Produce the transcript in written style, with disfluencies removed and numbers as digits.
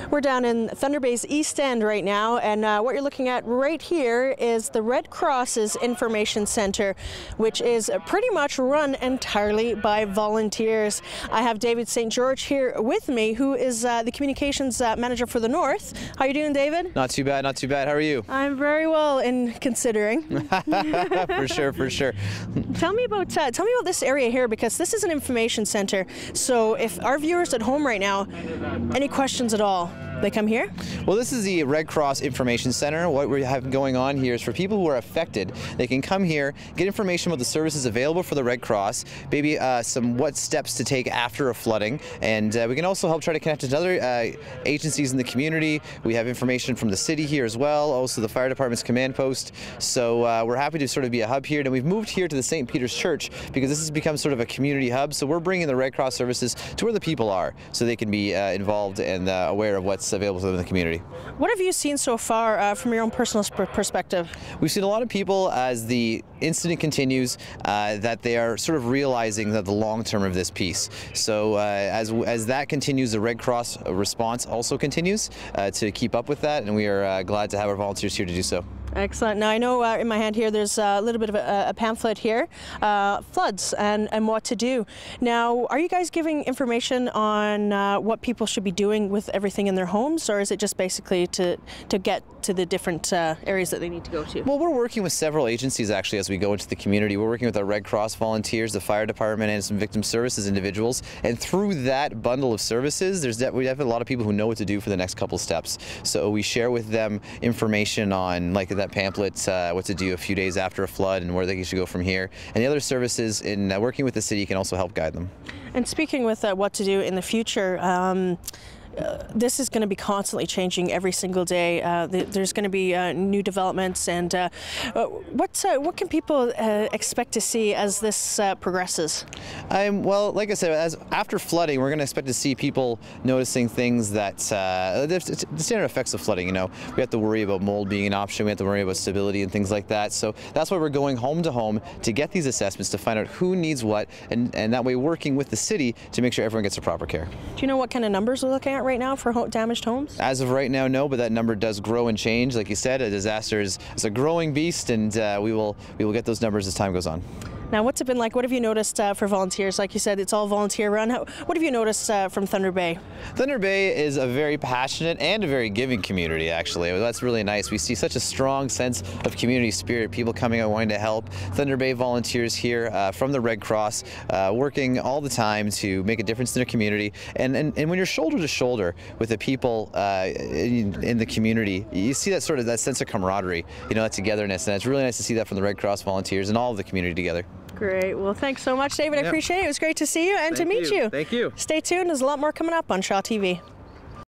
We're down in Thunder Bay's East End right now, and what you're looking at right here is the Red Cross's Information Center, which is pretty much run entirely by volunteers. I have David St. George here with me, who is the communications manager for the North. How are you doing, David? Not too bad, not too bad. How are you? I'm very well, in considering. For sure, for sure. Tell me about this area here, because this is an information center. So if our viewers at home right now, any questions at all, they come here? Well, this is the Red Cross Information Center. What we have going on here is for people who are affected, they can come here, get information about the services available for the Red Cross, maybe what steps to take after a flooding, and we can also help try to connect to other agencies in the community. We have information from the city here as well, also the fire department's command post. So we're happy to sort of be a hub here, and we've moved here to the St. Peter's Church because this has become sort of a community hub. So we're bringing the Red Cross services to where the people are, so they can be involved and aware of what's available to them in the community. What have you seen so far from your own personal perspective? We've seen a lot of people, as the incident continues, that they are sort of realizing that the long term of this piece. So as that continues, the Red Cross response also continues to keep up with that, and we are glad to have our volunteers here to do so. Excellent. Now I know in my hand here there's a little bit of a pamphlet here, floods and what to do. Now, are you guys giving information on what people should be doing with everything in their homes, or is it just basically to get to the different areas that they need to go to? Well, we're working with several agencies actually as we go into the community. We're working with our Red Cross volunteers, the fire department, and some victim services individuals. And through that bundle of services, we have a lot of people who know what to do for the next couple steps. So we share with them information on, like that pamphlet, what to do a few days after a flood and where they should go from here. And the other services in working with the city can also help guide them. And speaking with what to do in the future, this is going to be constantly changing every single day. There's going to be new developments, and what can people expect to see as this progresses? Well, like I said, after flooding, we're going to expect to see people noticing things that the standard effects of flooding. You know, we have to worry about mold being an option. We have to worry about stability and things like that. So that's why we're going home to home to get these assessments to find out who needs what, and that way working with the city to make sure everyone gets the proper care. Do you know what kind of numbers we're looking at right now for damaged homes? As of right now, no, but that number does grow and change. Like you said, a disaster is a growing beast, and we will get those numbers as time goes on. Now, what's it been like? What have you noticed for volunteers? Like you said, it's all volunteer run. What have you noticed from Thunder Bay? Thunder Bay is a very passionate and a very giving community, actually. That's really nice. We see such a strong sense of community spirit, people coming out wanting to help. Thunder Bay volunteers here from the Red Cross, working all the time to make a difference in their community. And when you're shoulder to shoulder with the people in the community, you see that sense of camaraderie, you know, that togetherness. And it's really nice to see that from the Red Cross volunteers and all of the community together. Great. Well, thanks so much, David. I appreciate it. It was great to see you and to meet you. Thank you. Stay tuned. There's a lot more coming up on Shaw TV.